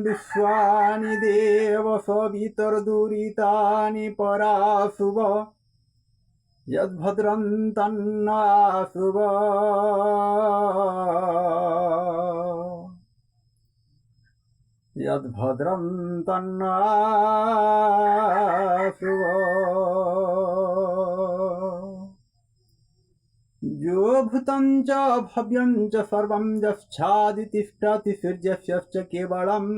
विश्वानि देव सवितर्दुरितानि पराशुभ यद्भद्रं तन्नाशुभ यद्भद्रं तन्नाशुभ यो भूतं च भव्यं च सर्वं यश्चादितिष्ठति सूर्यस्य केवलम्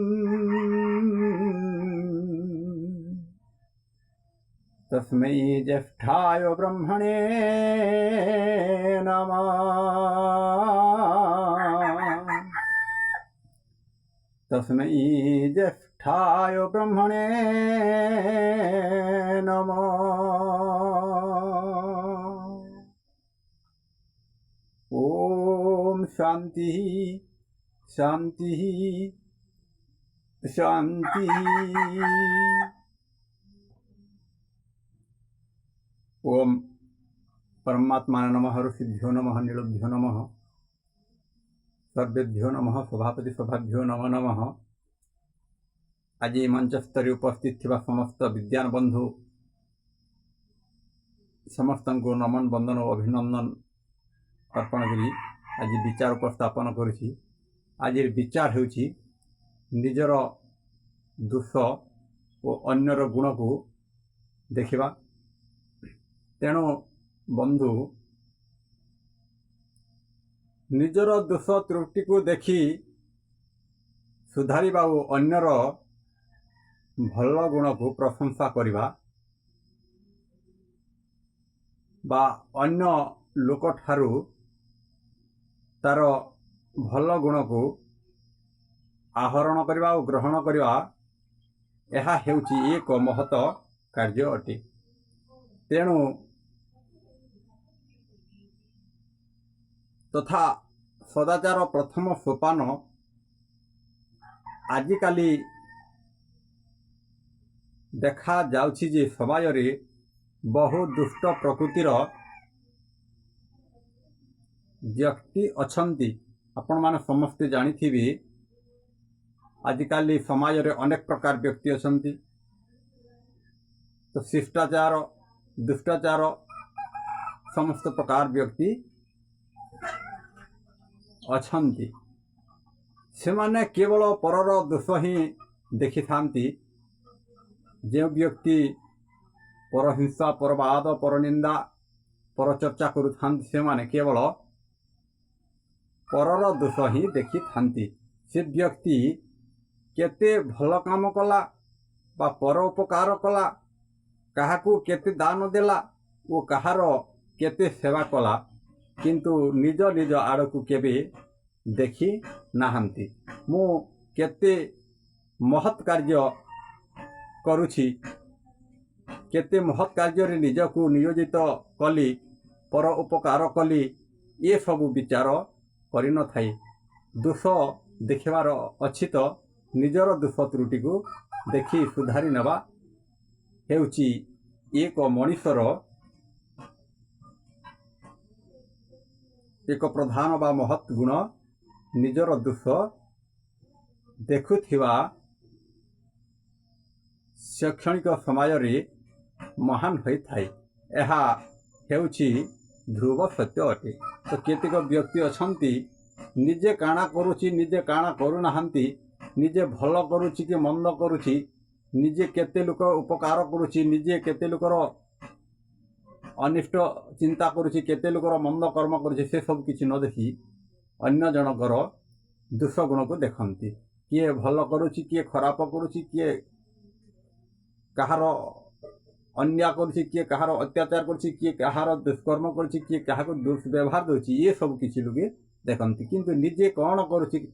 तस्मै ज्येष्ठाय ब्रह्मणे नमः। तस्मै ज्येष्ठाय ब्रह्मणे नमः। ओम शांति शांति शांति। ओम परमात्मा नमः, ऋषिभ्यो नमः, नीलभ्यो नमः, सर्वेभ्यो नमः, सभापति सभाभ्यो नमो नमः। आज मंचस्तरी उपस्थित थिबा समस्त विद्यान बंधु समस्त को नमन बंदन और अभिनंदन अर्पण करी आज विचार उपस्थापन करुछि। आज विचार हेउछि निजर दोष और अन्यर गुण को देखिबा। तेणु बंधु निजर दोष त्रुटि को देखि सुधारिबा और अन्यर भल गुण को प्रशंसा करिबा बा अन्य लोक ठारू तार भल गुण को आहरण करवा और ग्रहण करवा यह हेउछि एक महत कार्य अटे। तेणु तथा सदाचार प्रथम सोपान आजिकाली देखा जाउछि जे समाज रे बहु दुष्ट प्रकृतिर व्यक्ति अछंती। आपण माने समस्ते जानिथिबे आजिकाली समाज रे अनेक प्रकार व्यक्ति अछंती। तो शिष्टाचार दुष्टाचार समस्त प्रकार व्यक्ति अछंती। से माने केवल परर दोष ही देखि थांती। जो व्यक्ति परहिंसा परवाद परनिंदा परचर्चा करुथांती से माने केवल परर दोष ही देखि थांती। से व्यक्ति केते भल काम कला बा पर उपकार कला, काहाकू केते दान देला वो कहार केते सेवा कला, किंतु निज निज आड़कू केबे देखि नाहंती। मु केते महत् कार्य करुछि, केते महत् कार्य रे निजकू नियोजित कली, पर उपकार कली, ये सबु विचार करि न थाई। दोष देखिबार अछि तो निजर दोष त्रुटि को देखि सुधारी नबा हेउछि एक मनुष्यर एक प्रधान बा महत् गुण। निजर दोष देखुथिबा शैक्षणिक समाज रे महान होई थाई। एहा हेउछि ध्रुव सत्य अटे। तो केतेक व्यक्ति अछंती निजे काना करुछि निजे काना करू नाहंती, निजे भल करुछि कि मंद करुछि, निजे केते लोक उपकार करुछि, निजे केते लोकर अनिष्ट चिंता करुछि, केते लोकर मंद कर्म करुछि, से सब किछि न देखि अन्य जनकर दोष गुण को देखंती। किए भल करुछि, किए खराब करुछि, किए कहार अन्याय करुछि, किए कहार अत्याचार करुछि, किए कहार दुष्कर्म करुछि, किए कहाको दुष्व्यवहार दउछि, ये सब किछि लोके देखंती। किंतु निजे कौन करुछि,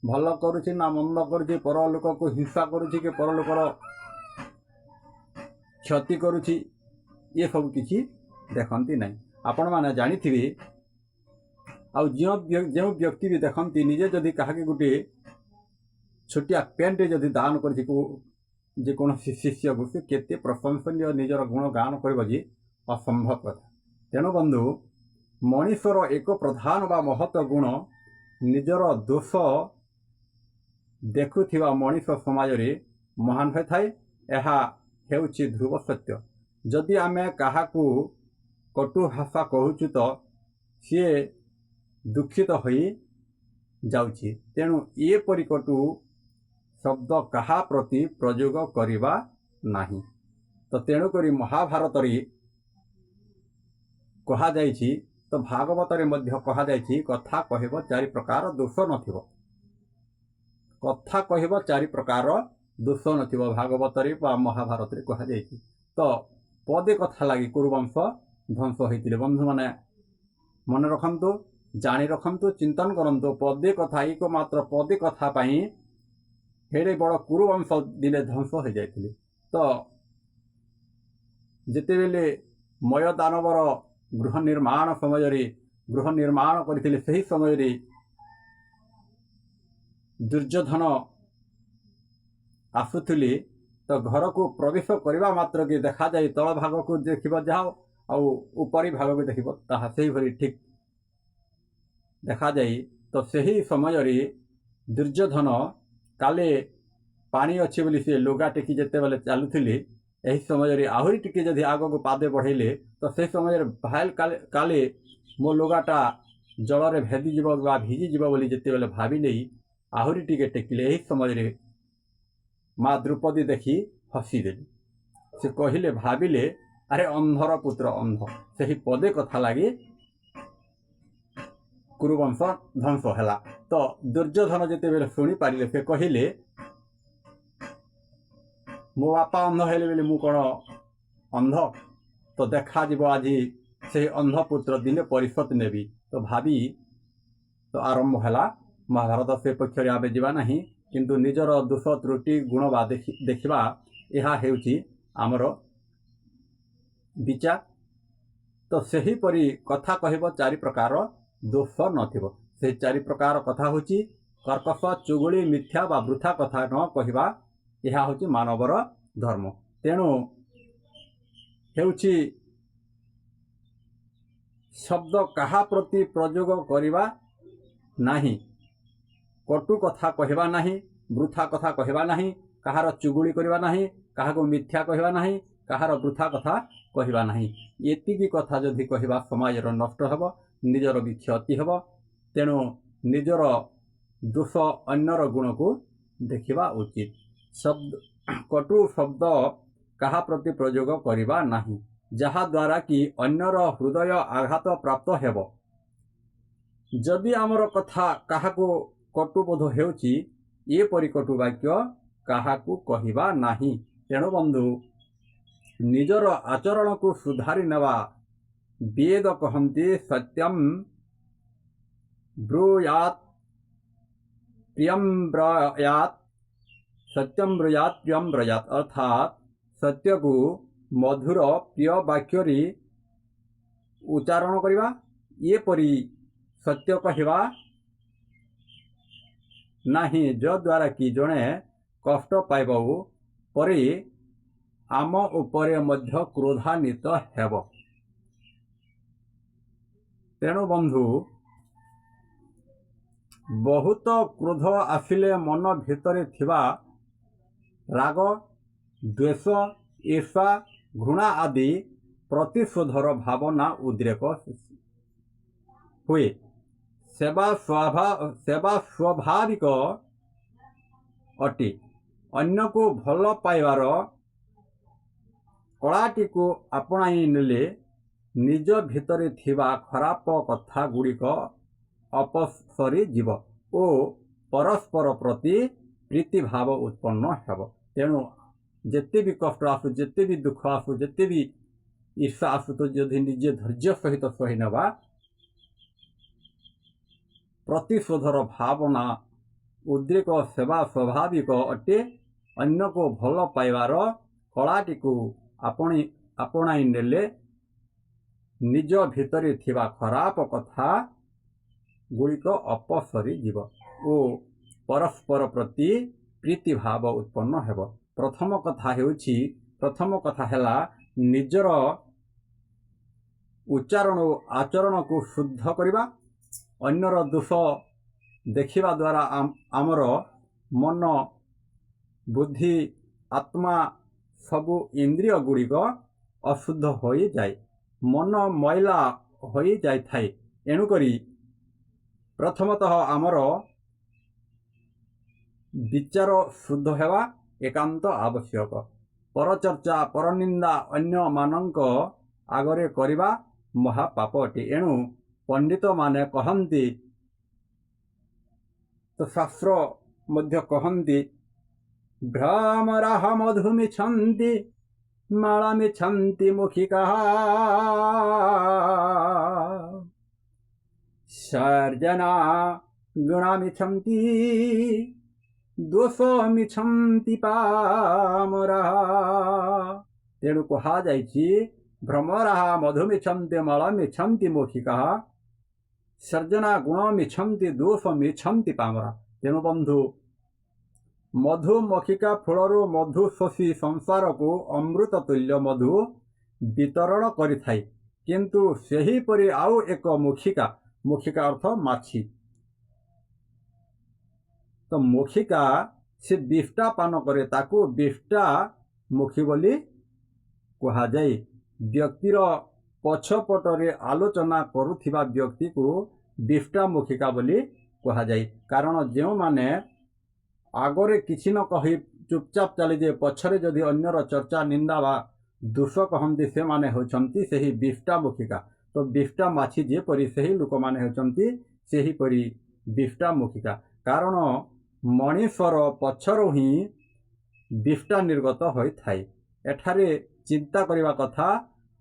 भल करुछि ना मंद करुछि, पर लोक को हिंसा करुछि कि पर लोकर क्षति करुछि ये सब किछि देखंती नहीं। आपण माने जानिथिबे आउ जो व्यक्ति भी देखंती निजे जदि काहाके गुटे छोटिया पेंटे जदि दान कर जेकोसी शिष्य को से केते प्रशंसनीय निजर गुण गान कर असंभव कथा। तेणु बंधु मनीषर एक प्रधान व महत्व गुण निजर दोष देखुथिबा मनीष समाज रे महान होइथाय। एहा हेउछि ध्रुव सत्य। जदि आमे काहाकू कटु भाषा कहूछु तो सी दुखित होई जाउछि। तेणु ये परि कटु शब्द कहा प्रति प्रयोग करिबा नाही। तो तेणु करी महाभारत रे कहा जाइछि तो भागवत रे मध्य कहा जाइछि कथा कहब चारि प्रकार दोष नथिबो। कथा कहब चारि प्रकार दोष नथिबो भागवत रे बा महाभारत रे कहा जाइछि। तो पदे कथा लागि कुरुवंश ध्वंस होइतिले। बंधु माने मन रखंतु, जानी रखंतु, चिंतन करंतु। पदे कथा एक मात्र पदे कथा पाई हेडे बड़ कुरुवंश दिले ध्वंस हो जाइतिले। तो जेतेबेले मय दानवर गृह निर्माण समय रे गृह निर्माण करथिले सही समय रे दुर्योधन आसुथिले तो घर को प्रवेश करबा मात्र के देखा जाए तल भाग को देखिबो जाओ आउ ऊपरी भाग को देखिबो ताहा सही भरी ठीक देखा जाए। तो सही समय रे दुर्योधन काले पानी अच्छे बोली से लुगा टेकी जेते बेले चलुथिले एही समय रे आहुरी टिके जदि आगो को पादे बढ़ेले तो से समय रे भाइल काले मो लुगाटा जल रे भेदी जीव बा भिजी जीव बोली जेते बेले भाबी नहीं आहुरी टिके टेकिले। एही समय रे माँ द्रौपदी देखी हसी देली। से कहिले भाविले अरे अंधर पुत्र अंध। सही पदे कथा लगी कुरुवंश ध्वंस हैला। तो दुर्योधन जेते बेले शुणी पारिले से कहिले मो बापा अंध हेले बेले मु कौन अंध। तो देखा जीव आज से अंध पुत्र दिने परिषद नेबी। तो भावी तो आरंभ हैला महाभारत से पक्ष आबे जीवा नहीं किंतु निजर दोष त्रुटि गुण बा देखिबा यह हेउछि आमर विचार। तो सही परी कथा कहब चारि प्रकार दोष नथिबो। से चारि प्रकार कथा होछि कर्कश, चुगुली, मिथ्या बा वृथा कथा न कहबा यह होछि मानवर धर्म। तेणु हेउछि शब्द कहा प्रति प्रयोग करिबा नाही, कटु कथा कहबा नाही, वृथा कथा कहबा नाही, कहार चुगुली करबा नाही, कहाको मिथ्या कहबा नाही, कहार वृथा कथा कहबा नाही। एतिकी कथा जदि कहबा समाजर नष्ट हेब, निजर भी क्षति हेब। तेणु निजर दोष अन्यर गुण को देखिबा उचित। शब्द कटु शब्द कहा प्रति प्रयोग करिबा नाही जहा द्वारा कि अन्यर हृदय आघात प्राप्त हेब। जदि आमर कथा काहाको कटुबोध हेउछि ये परि कटु वाक्य काहाकू कहिबा नाही। तेणु बंधु निजर आचरण को सुधारी नेबा वेद कहन्ति सत्यम ब्रूयात् प्रियम ब्रयात्, सत्यम ब्रूयात् प्रियम ब्रयात्। अर्थात सत्य को मधुर प्रिय वाक्य रे उच्चारण करिबा ये परि सत्य कहबा नाही जो द्वारा कि जड़े कष्ट पाइबू परे आम उपरे मध्य क्रोधान्वित हेब। तेणु बंधु बहुत क्रोध आसिले मन भितर थिबा राग, द्वेष, ईर्षा, घृणा आदि प्रतिशोधर भावना उद्रेक हुए। सेवा स्वाभाविक अटे। अन्य को भल पाइबार कलाटी को अपनाई नेले निज भितर थिबा खराब कथा गुड़िक अपसरी जीव ओ परस्पर प्रति प्रीति भाव उत्पन्न हेब। तेणु जेते भी कष्ट आसु, जेते भी दुख आसु, जेते भी ईर्षा आसु तो यदि निजे धैर्य सहित सही नेबा प्रतिशोधर भावना उद्रेक सेवा स्वाभाविक अटे। अन्य को भल पाइबार कलाटी को ଆପଣାଇ ନେଲେ ନିଜ ଭିତରେ ଥିବା ଖରାପ କଥା ଗୁଡ଼ିକ ଅପସରି ଯିବ ଓ ପରସ୍ପର ପ୍ରତି ପ୍ରୀତି ଭାବ ଉତ୍ପନ୍ନ ହେବ। ପ୍ରଥମ କଥା ହେଲା ନିଜର ଉଚ୍ଚାରଣ ଓ ଆଚରଣକୁ ଶୁଦ୍ଧ କରିବା। ଅନ୍ୟର ଦୋଷ ଦେଖିବା ଦ୍ୱାରା ଆମର ମନ, ବୁଦ୍ଧି, ଆତ୍ମା ସବୁ ଇନ୍ଦ୍ରିୟ ଗୁଡ଼ିକ ଅଶୁଦ୍ଧ ହୋଇଯାଏ, ମନ ମଇଳା ହୋଇଯାଇଥାଏ। ଏଣୁକରି ପ୍ରଥମତଃ ଆମର ବିଚାର ଶୁଦ୍ଧ ହେବା ଏକାନ୍ତ ଆବଶ୍ୟକ। ପରଚର୍ଚ୍ଚା, ପରନିନ୍ଦା ଅନ୍ୟମାନଙ୍କ ଆଗରେ କରିବା ମହାପାପ ଅଟେ। ଏଣୁ ପଣ୍ଡିତମାନେ କହନ୍ତି, ତ ଶାସ୍ତ୍ର ମଧ୍ୟ କହନ୍ତି, ଭ୍ରମରାଃ ମଧୁମିଚ୍ଛନ୍ତି ମାଳମିଚ୍ଛନ୍ତି ମୁଖିକାଃ ସର୍ଜନା ଗୁଣାମିଚ୍ଛନ୍ତି ଦୋଷମିଚ୍ଛନ୍ତି ପାମରାଃ। ତେଣୁ କୁହାଯାଇଛି, ଭ୍ରମରାଃ ମଧୁମିଚ୍ଛନ୍ତି ମାଳମିଚ୍ଛନ୍ତି ମୁଖିକାଃ ସର୍ଜନା ଗୁଣମିଚ୍ଛନ୍ତି ଦୋଷମିଚ୍ଛନ୍ତି ପାମରାଃ। ତେଣୁ ବନ୍ଧୁ, ମଧୁମକ୍ଷିକା ଫଳରୁ ମଧୁ ଶୋଷି ସଂସାରକୁ ଅମୃତ ତୁଲ୍ୟ ମଧୁ ବିତରଣ କରିଥାଏ। କିନ୍ତୁ ସେହିପରି ଆଉ ଏକ ମୁଖିକା ଅର୍ଥ ମାଛି, ତ ମୁଖିକା ସେ ବିଷ୍ଟା ପାନ କରେ, ତାକୁ ବିଷ୍ଟା ମୁଖୀ ବୋଲି କୁହାଯାଏ। ବ୍ୟକ୍ତିର ପଛପଟରେ ଆଲୋଚନା କରୁଥିବା ବ୍ୟକ୍ତିକୁ ବିଷ୍ଟା ମୁଖିକା ବୋଲି କୁହାଯାଏ। କାରଣ ଯେଉଁମାନେ ଆଗରେ କିଛି ନ କହି ଚୁପଚାପ ଚାଲିଯାଏ, ପଛରେ ଯଦି ଅନ୍ୟର ଚର୍ଚ୍ଚା, ନିନ୍ଦା ବା ଦୋଷ କହନ୍ତି, ସେମାନେ ହେଉଛନ୍ତି ସେହି ବିଷ୍ଟା ମୁଖିକା। ତ ବିଷ୍ଟା ମାଛି ଯେପରି, ସେହି ଲୋକମାନେ ହେଉଛନ୍ତି ସେହିପରି ବିଷ୍ଟା ମୁଖିକା। କାରଣ ମଣିଷର ପଛରୁ ହିଁ ବିଷ୍ଟା ନିର୍ଗତ ହୋଇଥାଏ। ଏଠାରେ ଚିନ୍ତା କରିବା କଥା,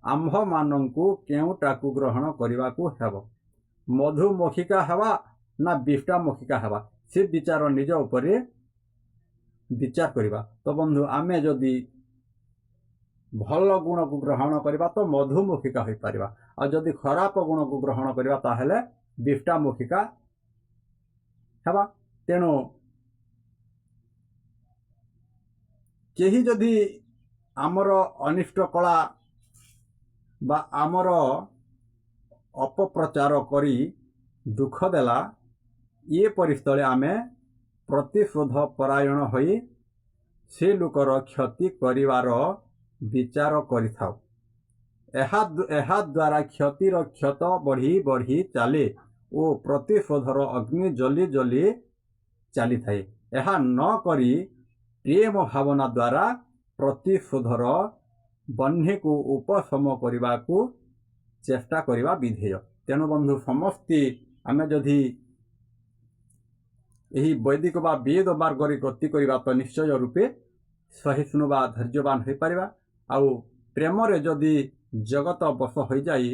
ଆମ୍ଭମାନଙ୍କୁ କେଉଁଟାକୁ ଗ୍ରହଣ କରିବାକୁ ହେବ, ମଧୁମକ୍ଷିକା ହେବା ନା ବିଷ୍ଟା ମୁଖିକା ହେବା? ସେ ବିଚାର ନିଜ ଉପରେ ବିଚାର କରିବା। ତ ବନ୍ଧୁ, ଆମେ ଯଦି ଭଲ ଗୁଣକୁ ଗ୍ରହଣ କରିବା ତ ମଧୁମକ୍ଷିକା ହୋଇପାରିବା, ଆଉ ଯଦି ଖରାପ ଗୁଣକୁ ଗ୍ରହଣ କରିବା ତାହେଲେ ବିଷ୍ଟା ମୁଖିକା ହେବା। ତେଣୁ କେହି ଯଦି ଆମର ଅନିଷ୍ଟ କଳା ବା ଆମର ଅପପ୍ରଚାର କରି ଦୁଃଖ ଦେଲା, ଏପରି ସ୍ଥଳେ ଆମେ ପ୍ରତିଶୋଧ ପରାୟଣ ହୋଇ ସେ ଲୋକର କ୍ଷତି କରିବାର ବିଚାର କରିଥାଉ। ଏହା ଦ୍ୱାରା କ୍ଷତିର କ୍ଷତ ବଢ଼ି ବଢ଼ି ଚାଲେ ଓ ପ୍ରତିଶୋଧର ଅଗ୍ନି ଜଲି ଜଲି ଚାଲିଥାଏ। ଏହା ନ କରି ପ୍ରେମ ଭାବନା ଦ୍ୱାରା ପ୍ରତିଶୋଧର ବହ୍ନିକୁ ଉପଶମ କରିବାକୁ ଚେଷ୍ଟା କରିବା ବିଧେୟ। ତେଣୁ ବନ୍ଧୁ, ସମସ୍ତେ ଆମେ ଯଦି ଏହି ବୈଦିକ ବା ବେଦ ମାର୍ଗରେ ଗତି କରିବା ତ ନିଶ୍ଚୟ ରୂପେ ସହିଷ୍ଣୁ ବା ଧୈର୍ଯ୍ୟବାନ ହୋଇପାରିବା। ଆଉ ପ୍ରେମରେ ଯଦି ଜଗତ ବଶ ହୋଇଯାଇ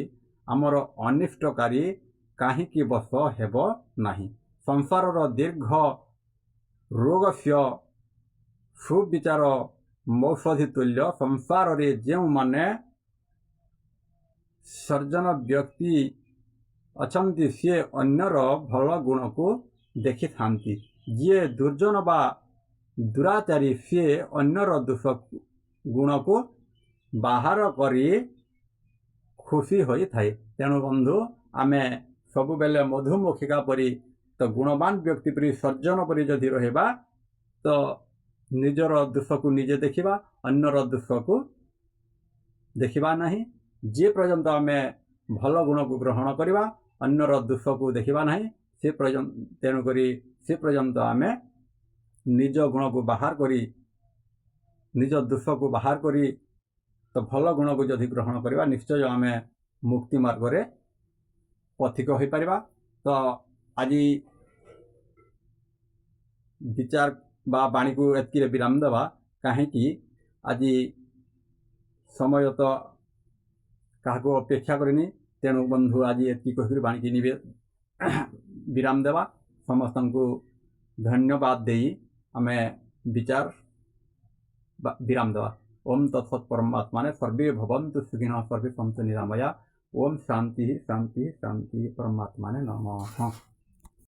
ଆମର ଅନିଷ୍ଟକାରୀ କାହିଁକି ବଶ ହେବ ନାହିଁ? ସଂସାରର ଦୀର୍ଘ ରୋଗସ୍ୟ ସୁବିଚାର ମୌଷଧି ତୁଲ୍ୟ। ସଂସାରରେ ଯେଉଁମାନେ ସଜ୍ଜନ ବ୍ୟକ୍ତି ଅଛନ୍ତି, ସିଏ ଅନ୍ୟର ଭଲ ଗୁଣକୁ ଦେଖିଥାନ୍ତି। ଯିଏ ଦୁର୍ଜନ ବା ଦୁରାଚାରୀ, ସିଏ ଅନ୍ୟର ଦୋଷ ଗୁଣକୁ ବାହାର କରି ଖୁସି ହୋଇଥାଏ। ତେଣୁ ବନ୍ଧୁ, ଆମେ ସବୁବେଳେ ମଧୁମକ୍ଷିକା ପରି, ତ ଗୁଣବାନ ବ୍ୟକ୍ତି ପରି, ସଜ୍ଜନ ପରି ଯଦି ରହିବା ତ ନିଜର ଦୋଷକୁ ନିଜେ ଦେଖିବା, ଅନ୍ୟର ଦୋଷକୁ ଦେଖିବା ନାହିଁ। ଯେ ପର୍ଯ୍ୟନ୍ତ ଆମେ ଭଲ ଗୁଣକୁ ଗ୍ରହଣ କରିବା, ଅନ୍ୟର ଦୋଷକୁ ଦେଖିବା ନାହିଁ, ତେଣୁକରି ସେ ପର୍ଯ୍ୟନ୍ତ ଆମେ ନିଜ ଗୁଣକୁ ବାହାର କରି, ନିଜ ଦୋଷକୁ ବାହାର କରି ତ ଭଲ ଗୁଣକୁ ଯଦି ଗ୍ରହଣ କରିବା, ନିଶ୍ଚୟ ଆମେ ମୁକ୍ତି ମାର୍ଗରେ ପଥିକ ହୋଇପାରିବା। ତ ଆଜି ବିଚାର ବା ବାଣୀକୁ ଏତିକିରେ ବିରାମ ଦେବା। କାହିଁକି ଆଜି ସମୟ ତ କାହାକୁ ଅପେକ୍ଷା କରିନି। ତେଣୁ ବନ୍ଧୁ, ଆଜି ଏତିକି କହିକରି ବାଣୀକି ବିରାମ ଦେବା। ସମସ୍ତଙ୍କୁ ଧନ୍ୟବାଦ ଦେଇ ଆମେ ବିଚାର ବିରାମ ଦେବା। ओम तत्सत् परमात्माने सर्वे भवन्तु सुखिनः सर्वे सन्तु निरामया। ओम शांति शांति शांति परमात्माने नमः।